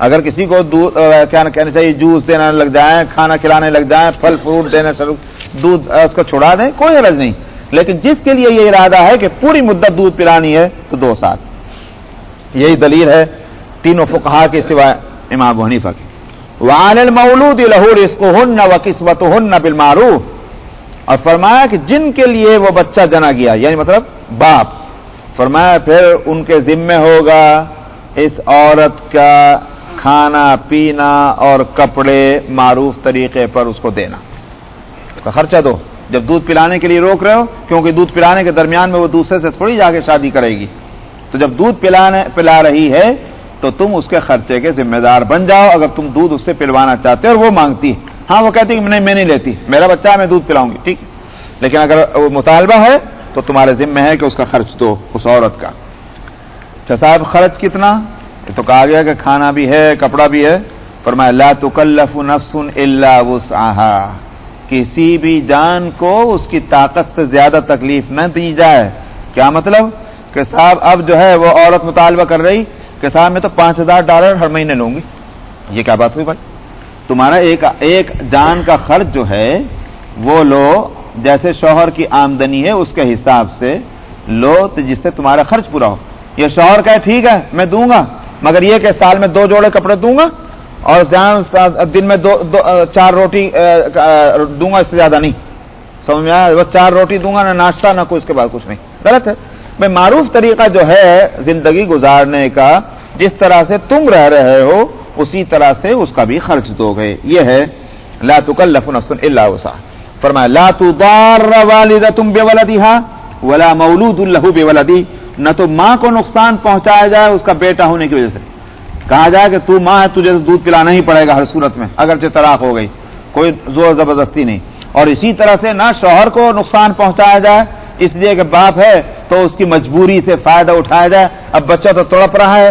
اگر کسی کو دودھ کیا کہنا چاہیے، جوس دینا لگ جائیں، کھانا کھلانے لگ جائیں، پھل فروٹ دینا شروع، دودھ اس کو چھڑا دیں، کوئی حرج نہیں، لیکن جس کے لیے یہ ارادہ ہے کہ پوری مدت دودھ پلانی ہے تو 2 سال۔ یہی دلیل ہے تینوں فقہا کے سوائے امام ابو حنیفہ کی۔ وعلی المولود لہ رزقہن وکسوتہن بالمعروف، اور فرمایا کہ جن کے لیے وہ بچہ جنا گیا، یعنی مطلب باپ، فرمایا پھر ان کے ذمہ ہوگا اس عورت کا کھانا پینا اور کپڑے معروف طریقے پر اس کو دینا، اس کا خرچہ دو۔ جب دودھ پلانے کے لیے روک رہے ہو، کیونکہ دودھ پلانے کے درمیان میں وہ دوسرے سے تھوڑی جا کے شادی کرے گی، تو جب دودھ پلا رہی ہے تو تم اس کے خرچے کے ذمہ دار بن جاؤ۔ اگر تم دودھ اس سے پلوانا چاہتے ہو اور وہ مانگتی ہے، ہاں وہ کہتی ہے کہ میں نہیں لیتی، میرا بچہ ہے میں دودھ پلاؤں گی، ٹھیک، لیکن اگر وہ مطالبہ ہے تو تمہارے ذمہ ہے کہ اس کا خرچ دو اس عورت کا۔ اچھا صاحب خرچ کتنا؟ تو کہا گیا کہ کھانا بھی ہے، کپڑا بھی ہے، فرمایا لا تکلف نفس الا وسعها، کسی بھی جان کو اس کی طاقت سے زیادہ تکلیف نہ دی جائے۔ کیا مطلب؟ کہ صاحب اب جو ہے وہ عورت مطالبہ کر رہی کہ صاحب میں تو $5000 ہر مہینے لوں گی، یہ کیا بات ہوئی بھائی؟ تمہارا ایک جان کا خرچ جو ہے وہ لو، جیسے شوہر کی آمدنی ہے اس کے حساب سے لو جس سے تمہارا خرچ پورا ہو۔ یہ شوہر کہے ٹھیک ہے میں دوں گا، مگر یہ کہ سال میں 2 جوڑے کپڑے دوں گا اور دن میں 4 روٹی دوں گا، اس سے زیادہ نہیں، سمجھ میں آیا؟ بس 4 روٹی دوں گا، نہ ناشتہ نہ کوئی، اس کے بعد کچھ نہیں، غلط ہے۔ میں معروف طریقہ جو ہے زندگی گزارنے کا، جس طرح سے تم رہ رہے ہو اسی طرح سے اس کا بھی خرچ دو گے، یہ ہے لا تکلف نفس الا وسعها۔ فرمایا لا تضار والدۃ بولدها ولا مولود لہ بولدہ، نہ تو ماں کو نقصان پہنچایا جائے اس کا بیٹا ہونے کی وجہ سے، کہا جائے کہ تو ماں ہے تجھے دودھ پلانا ہی پڑے گا ہر صورت میں، اگرچہ طلاق ہو گئی، کوئی زور زبردستی نہیں، اور اسی طرح سے نہ شوہر کو نقصان پہنچایا جائے اس لیے کہ باپ ہے تو اس کی مجبوری سے فائدہ اٹھایا جائے۔ اب بچہ تو تڑپ رہا ہے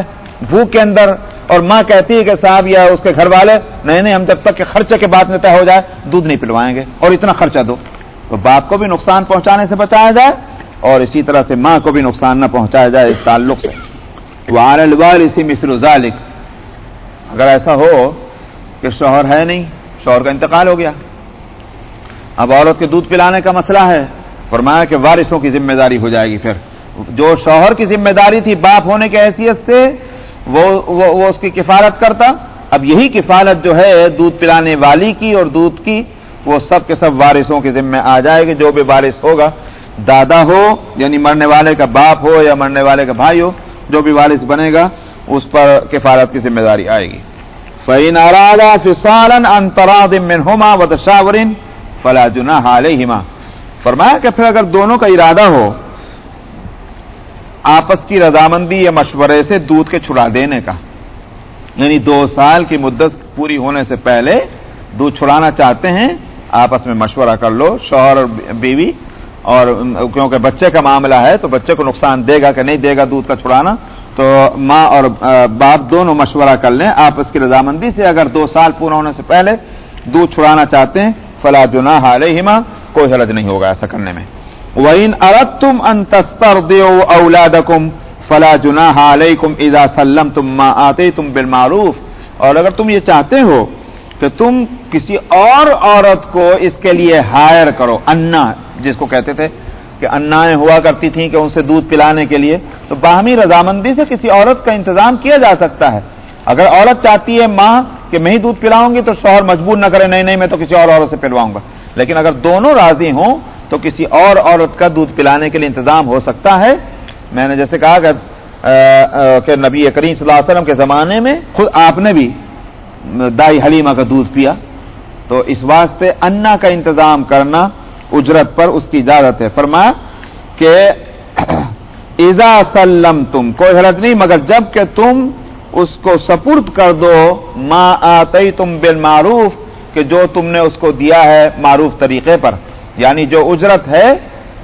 بھوک کے اندر، اور ماں کہتی ہے کہ صاحب یا اس کے گھر والے نہیں ہم جب تک کہ خرچے کے بعد میں طے ہو جائے دودھ نہیں پلوائیں گے، اور اتنا خرچہ دو، تو باپ کو بھی نقصان پہنچانے سے بچایا جائے اور اسی طرح سے ماں کو بھی نقصان نہ پہنچایا جائے اس تعلق سے۔ وعلی الوارث مثل ذلک، اگر ایسا ہو کہ شوہر ہے نہیں، شوہر کا انتقال ہو گیا، اب عورت کے دودھ پلانے کا مسئلہ ہے، فرمایا کہ وارثوں کی ذمہ داری ہو جائے گی۔ پھر جو شوہر کی ذمہ داری تھی باپ ہونے کی حیثیت سے وہ اس کی کفالت کرتا، اب یہی کفالت جو ہے دودھ پلانے والی کی اور دودھ کی، وہ سب کے سب وارثوں کے ذمہ آ جائے گی۔ جو بھی وارث ہوگا، دادا ہو یعنی مرنے والے کا باپ ہو یا مرنے والے کا بھائی ہو، جو بھی وارث بنے گا اس پر کفالت کی ذمہ داری آئے گی۔ فَإِنْ أَرَادَا فِصَالًا عَنْ تَرَاضٍ مِّنْهُمَا وَتَشَاوُرٍ فَلَا جُنَاحَ عَلَيْهِمَا، فرمایا کہ پھر اگر دونوں کا ارادہ ہو آپس کی رضامندی یا مشورے سے دودھ کے چھڑا دینے کا، یعنی 2 سال کی مدت پوری ہونے سے پہلے دودھ چھڑانا چاہتے ہیں، آپس میں مشورہ کر لو شوہر اور بیوی، اور کیونکہ بچے کا معاملہ ہے تو بچے کو نقصان دے گا کہ نہیں دے گا دودھ کا چھڑانا، تو ماں اور باپ دونوں مشورہ کر لیں آپس کی رضامندی سے، اگر 2 سال پورا ہونے سے پہلے دودھ چھڑانا چاہتے ہیں فلا جناح علیہما، کوئی حرج نہیں ہوگا ایسا کرنے میں۔ وَإِنْ أَرَدْتُمْ أَنْ تَسْتَرْضِعُوا أَوْلَادَكُمْ فَلَا جُنَاحَ عَلَيْكُمْ إِذَا سَلَّمْتُمْ مَا آتَيْتُمْ بِالْمَعْرُوفِ، اور اگر تم یہ چاہتے ہو کہ تم کسی اور عورت کو اس کے لیے ہائر کرو، انا جس کو کہتے تھے کہ انائیں ہوا کرتی تھیں کہ ان سے دودھ پلانے کے لیے، تو باہمی رضامندی سے کسی عورت کا انتظام کیا جا سکتا ہے۔ اگر عورت چاہتی ہے ماں کہ میں ہی دودھ پلاؤں گی تو شوہر مجبور نہ کرے نہیں میں تو کسی اور عورت سے پلواؤں گا، لیکن اگر دونوں راضی ہوں تو کسی اور عورت کا دودھ پلانے کے لیے انتظام ہو سکتا ہے۔ میں نے جیسے کہا کہ نبی کریم صلی اللہ علیہ وسلم کے زمانے میں خود آپ نے بھی دائی حلیمہ کا دودھ پیا، تو اس واسطے انا کا انتظام کرنا اجرت پر اس کی اجازت ہے۔ فرمایا کہ اذا سلمتم، کوئی حرج نہیں مگر جب کہ تم اس کو سپرد کر دو ما آتیتم بالمعروف، کہ جو تم نے اس کو دیا ہے معروف طریقے پر، یعنی جو اجرت ہے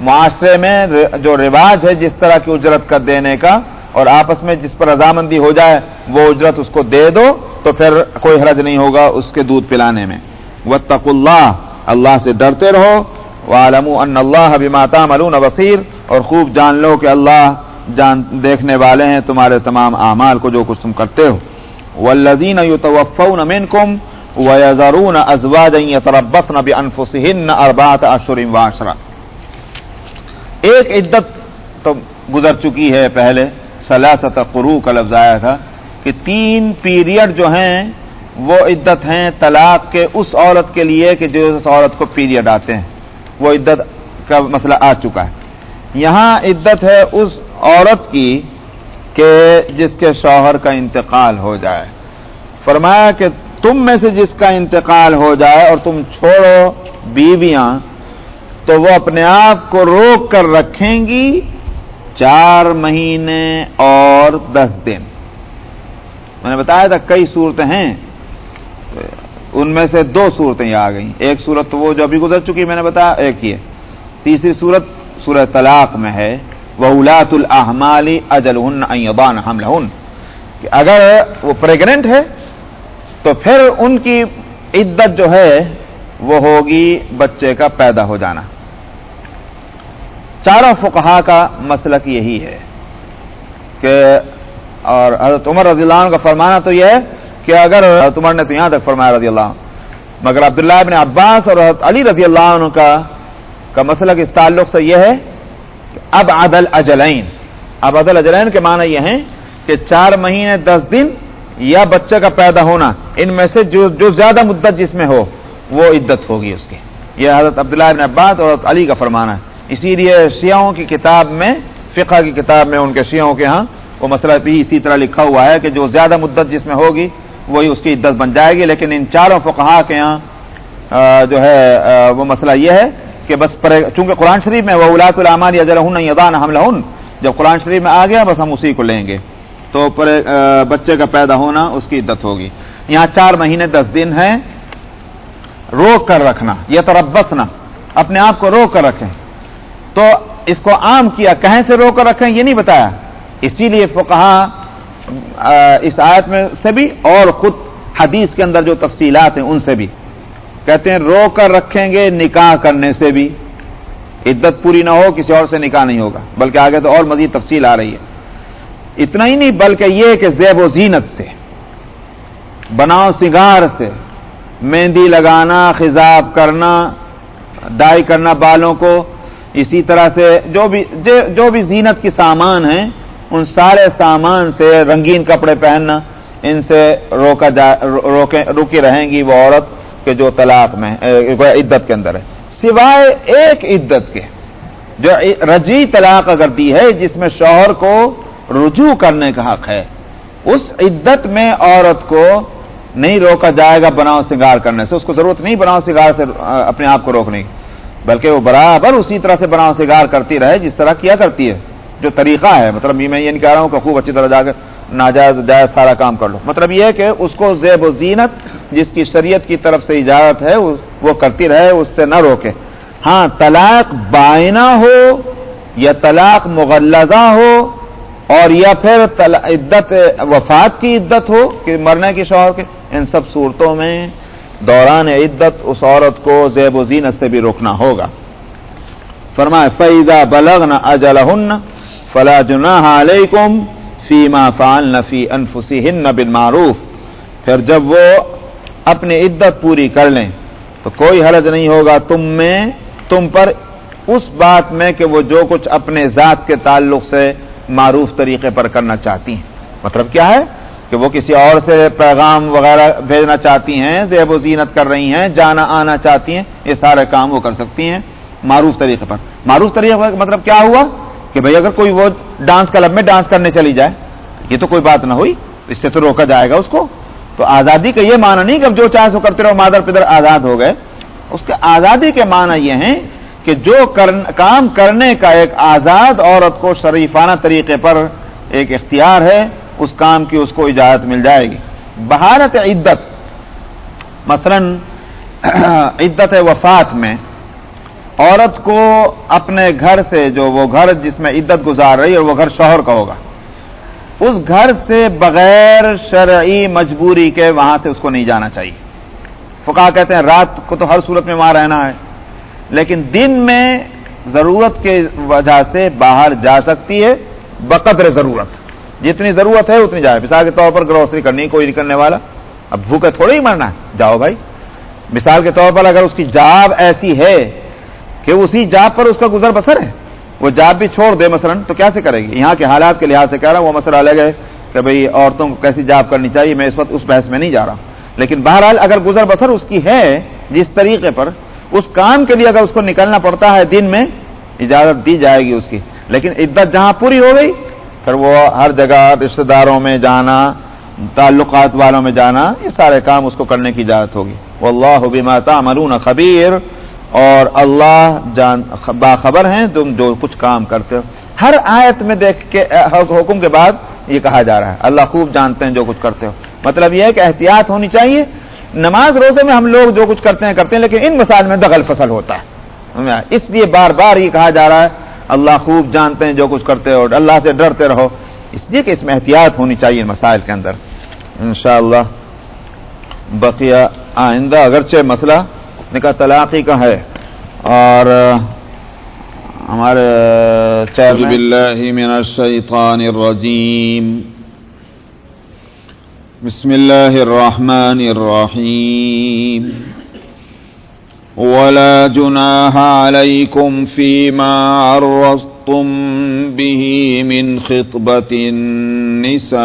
معاشرے میں، جو رواج ہے جس طرح کی اجرت کا دینے کا، اور آپس میں جس پر رضامندی ہو جائے وہ اجرت اس کو دے دو، تو پھر کوئی حرج نہیں ہوگا اس کے دودھ پلانے میں۔ واتقوا اللہ، اللہ سے ڈرتے رہو، وَاعْلَمُوا أَنَّ اللَّهَ بِمَا تَعْمَلُونَ بَصِيرٌ، اور خوب جان لو کہ اللہ دیکھنے والے ہیں تمہارے تمام اعمال کو جو کچھ تم کرتے ہو۔ وَالَّذِينَ يُتَوَفَّوْنَ مِنْكُمْ وَيَذَرُونَ أَزْوَاجًا يَتَرَبَّصْنَ بِأَنفُسِهِنَّ أَرْبَعَةَ أَشْهُرٍ وَعَشْرًا، ایک عدت تو گزر چکی ہے پہلے، ثلاثۃ قروء کا لفظ آیا تھا کہ 3 پیریڈ جو ہیں وہ عدت ہیں طلاق کے اس عورت کے لیے کہ جو اس عورت کو پیریڈ آتے ہیں، وہ عدت کا مسئلہ آ چکا ہے۔ یہاں عدت ہے اس عورت کی کہ جس کے شوہر کا انتقال ہو جائے۔ فرمایا کہ تم میں سے جس کا انتقال ہو جائے اور تم چھوڑو بیویاں، تو وہ اپنے آپ کو روک کر رکھیں گی 4 مہینے اور 10 دن۔ میں نے بتایا تھا کئی صورتیں ہیں، ان میں سے 2 صورتیں یہ آ گئیں۔ ایک صورت تو وہ جو ابھی گزر چکی میں نے بتایا، ایک ہی ہے۔ تیسری صورت سورہ طلاق میں ہے، وَأُولَاتُ الْأَحْمَالِ أَجَلُهُنَّ أَن يَضَعْنَ حَمْلَهُنَّ، کہ اگر وہ پریگننٹ ہے تو پھر ان کی عدت جو ہے وہ ہوگی بچے کا پیدا ہو جانا۔ چاروں فقہا کا مسلک یہی ہے کہ، اور حضرت عمر رضی اللہ عنہ کا فرمانا تو یہ ہے کہ اگر حضرت عمر نے تو یہاں تک فرمایا رضی اللہ عنہ، مگر عبداللہ ابن عباس اور حضرت علی رضی اللہ عنہ کا مسلک اس تعلق سے یہ ہے کہ ابعد الاجلین، ابعد الاجلین کے معنی یہ ہیں کہ 4 مہینے 10 دن یا بچے کا پیدا ہونا، ان میں سے جو زیادہ مدت جس میں ہو وہ عدت ہوگی اس کی۔ یہ حضرت عبداللہ ابن عباس اور حضرت علی کا فرمانا ہے۔ اسی لیے شیعوں کی کتاب میں، فقہ کی کتاب میں، ان کے شیعوں کے ہاں وہ مسئلہ بھی اسی طرح لکھا ہوا ہے کہ جو زیادہ مدت جس میں ہوگی وہی اس کی عدت بن جائے گی۔ لیکن ان چاروں فقہا کے یہاں جو ہے وہ مسئلہ یہ ہے کہ بس چونکہ قرآن شریف میں وَأُولَاتُ الْأَحْمَالِ أَجَلُهُنَّ أَن يَضَعْنَ حَمْلَهُنَّ، جب قرآن شریف میں آ گیا بس ہم اسی کو لیں گے، تو بچے کا پیدا ہونا اس کی عدت ہوگی۔ یہاں 4 مہینے 10 دن ہے، روک کر رکھنا، یہ تربصنا، اپنے آپ کو روک کر رکھیں۔ تو اس کو عام کیا، کہیں سے روک کر رکھیں یہ نہیں بتایا، اسی لیے فقہا اس آیت میں سے بھی اور خود حدیث کے اندر جو تفصیلات ہیں ان سے بھی کہتے ہیں روک کر رکھیں گے نکاح کرنے سے بھی، عدت پوری نہ ہو کسی اور سے نکاح نہیں ہوگا، بلکہ آگے تو اور مزید تفصیل آ رہی ہے۔ اتنا ہی نہیں بلکہ یہ کہ زیب و زینت سے، بناؤ سنگار سے، مہندی لگانا، خضاب کرنا، ڈائی کرنا بالوں کو، اسی طرح سے جو بھی زینت کی سامان ہیں ان سارے سامان سے، رنگین کپڑے پہننا، ان سے روکی رہیں گی وہ عورت کہ جو طلاق میں عدت کے اندر ہے، سوائے ایک عدت کے جو رجعی طلاق اگر دی ہے جس میں شوہر کو رجوع کرنے کا حق ہے، اس عدت میں عورت کو نہیں روکا جائے گا بناؤ سنگار کرنے سے، اس کو ضرورت نہیں بناؤ سنگار سے اپنے آپ کو روکنے کی، بلکہ وہ برابر اسی طرح سے بناؤ سنگار کرتی رہے جس طرح کیا کرتی ہے، جو طریقہ ہے۔ مطلب میں یہ نہیں کہہ رہا ہوں کہ خوب اچھی طرح جا کے ناجائز جائز سارا کام کر لو، مطلب یہ ہے کہ اس کو زیب و زینت جس کی شریعت کی طرف سے اجازت ہے وہ کرتی رہے، اس سے نہ روکے۔ ہاں طلاق بائنہ ہو یا طلاق مغلظہ ہو اور یا پھر عدت وفات کی عدت ہو کہ مرنے کی شوہر کے، ان سب صورتوں میں دوران عدت اس عورت کو زیب و زینت سے بھی روکنا ہوگا۔ فرمائے فَإِذَا بَلَغْنَ أَجَلَهُنَّ فَلَا جُنَاحَ عَلَيْكُمْ فِيمَا فَعَلْنَ فِي أَنفُسِهِنَّ بِالْمَعْرُوفِ، پھر جب وہ اپنی عدت پوری کر لیں تو کوئی حرج نہیں ہوگا تم پر اس بات میں کہ وہ جو کچھ اپنے ذات کے تعلق سے معروف طریقے پر کرنا چاہتی ہیں۔ مطلب کیا ہے کہ وہ کسی اور سے پیغام وغیرہ بھیجنا چاہتی ہیں، زیب و زینت کر رہی ہیں، جانا آنا چاہتی ہیں، یہ سارے کام وہ کر سکتی ہیں معروف طریقے پر۔ معروف طریقے پر مطلب کیا ہوا کہ بھئی اگر کوئی وہ ڈانس کلب میں ڈانس کرنے چلی جائے، یہ تو کوئی بات نہ ہوئی، اس سے تو روکا جائے گا اس کو۔ تو آزادی کا یہ معنی نہیں کہ اب جو چاہے سو کرتے رہو، مادر پدر آزاد ہو گئے، اس کے آزادی کے معنی یہ ہیں کہ جو کام کرنے کا ایک آزاد عورت کو شریفانہ طریقے پر ایک اختیار ہے، اس کام کی اس کو اجازت مل جائے گی. بہارت عدت، مثلا عدت وفات میں عورت کو اپنے گھر سے، جو وہ گھر جس میں عدت گزار رہی ہے اور وہ گھر شوہر کا ہوگا، اس گھر سے بغیر شرعی مجبوری کے وہاں سے اس کو نہیں جانا چاہیے. فقہا کہتے ہیں رات کو تو ہر صورت میں وہاں رہنا ہے، لیکن دن میں ضرورت کی وجہ سے باہر جا سکتی ہے بقدر ضرورت. جتنی ضرورت ہے اتنی جائے. مثال کے طور پر گروسری کرنی، کوئی نکلنے والا، اب بھوکے تھوڑے ہی مرنا ہے، جاؤ بھائی. مثال کے طور پر اگر اس کی جاب ایسی ہے کہ اسی جاب پر اس کا گزر بسر ہے، وہ جاب بھی چھوڑ دے مثلا، تو کیسے کرے گی؟ یہاں کے حالات کے لحاظ سے کہہ رہا ہوں، وہ مسئلہ الگ ہے کہ بھئی عورتوں کو کیسی جاب کرنی چاہیے، میں اس وقت اس بحث میں نہیں جا رہا ہوں. لیکن بہرحال اگر گزر بسر اس کی ہے جس طریقے پر، اس کام کے لیے اگر اس کو نکلنا پڑتا ہے دن میں، اجازت دی جائے گی اس کی. لیکن عدت جہاں پوری ہو گئی پھر وہ ہر جگہ رشتہ داروں میں جانا، تعلقات والوں میں جانا، یہ سارے کام اس کو کرنے کی اجازت ہوگی. واللہ بما تعملون خبیر، اور اللہ باخبر ہیں تم جو کچھ کام کرتے ہو. ہر آیت میں دیکھ کے حکم کے بعد یہ کہا جا رہا ہے اللہ خوب جانتے ہیں جو کچھ کرتے ہو. مطلب یہ ہے کہ احتیاط ہونی چاہیے. نماز روزے میں ہم لوگ جو کچھ کرتے ہیں لیکن ان مسائل میں دخل فصل ہوتا ہے. اس لیے بار بار یہ کہا جا رہا ہے اللہ خوب جانتے ہیں جو کچھ کرتے ہو، اللہ سے ڈرتے رہو، اس لیے کہ اس میں احتیاط ہونی چاہیے مسائل کے اندر. انشاءاللہ بقیہ آئندہ، اگرچہ مسئلہ نکاح طلاقی کا ہے، اور ہمارے اعوذ باللہ من الشیطان الرجیم، بسم اللہ الرحمن الرحیم. ولا جناح علیکم فیما عرضتم به من خطبة النساء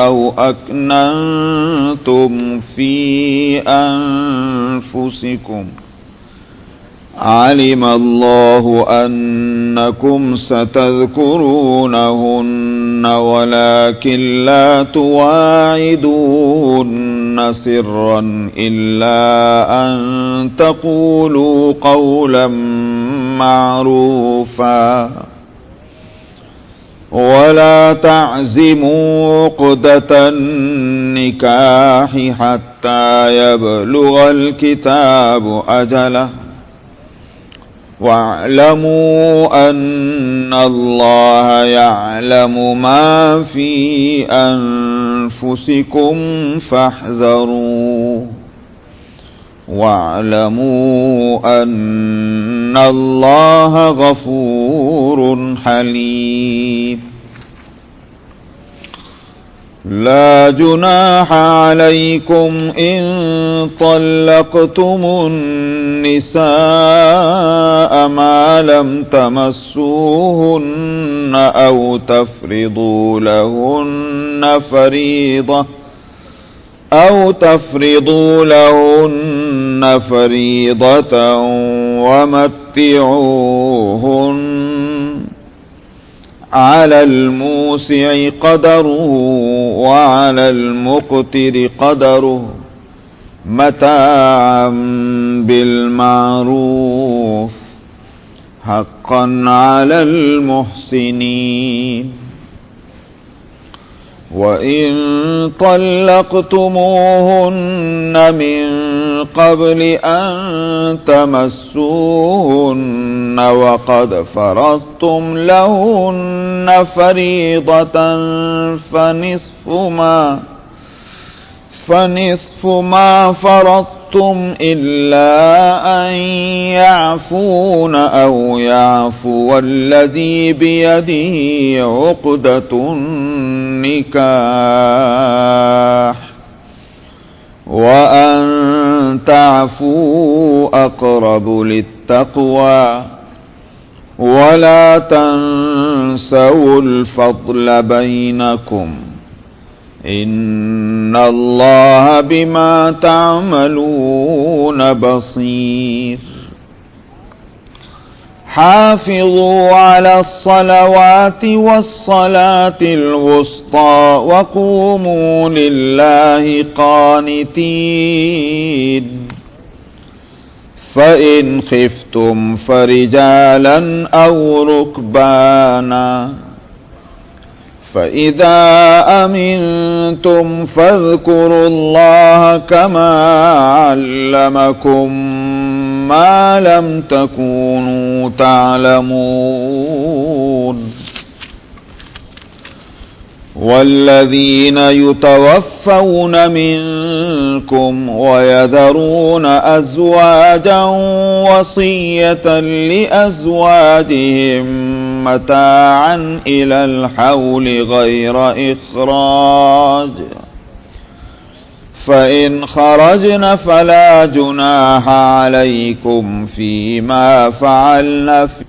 او اکننتم فی انفسکم علم اللہ انکم ستذکرونہن ولکن لا تواعدون سرا الا ان تقولوا قولا معروفا ولا تعزموا عقدة النکاح حتى يبلغ الكتاب أجله واعلموا ان اللہ يعلم ما في انفسكم فاحذروه واعلموا ان اللہ غفور حلیم. لا جناح عليكم إن طلقتم النساء ما لم تمسوهن أو تفرضوا لهن فريضة ومتعوهن على الموسع قدره وعلى المقتر قدره متاعا بالمعروف حقا على المحسنين. وَإِن طَلَّقْتُمُوهُنَّ مِن قَبْلِ أَن تَمَسُّوهُنَّ وَقَدْ فَرَضْتُمْ لَهُنَّ فَرِيضَةً فَنِصْفُ مَا فَرَضْتُمْ إِلَّا أَن يَعْفُونَ أَوْ يَعْفُوَ الَّذِي بِيَدِهِ عُقْدَةُ النِّكَاحِ وَأَن تَعْفُوا أَقْرَبُ لِلتَّقْوَى وَلَا تَنسَوُا الْفَضْلَ بَيْنَكُمْ إِنَّ اللَّهَ بِمَا تَعْمَلُونَ بَصِيرٌ. حافظوا على الصلوات والصلاة الوسطى وقوموا لله قانتين. فإن خفتم فرجالا أو ركبانا فإذا أمنتم فاذكروا الله كما علمكم ما لم تكونوا تعلمون والذين يتوفون منكم ويذرون أزواجا وصية لأزواجهم متاعا إلى الحول غير إخراج فإن خرجن فلا جناح عليكم فيما فعلن في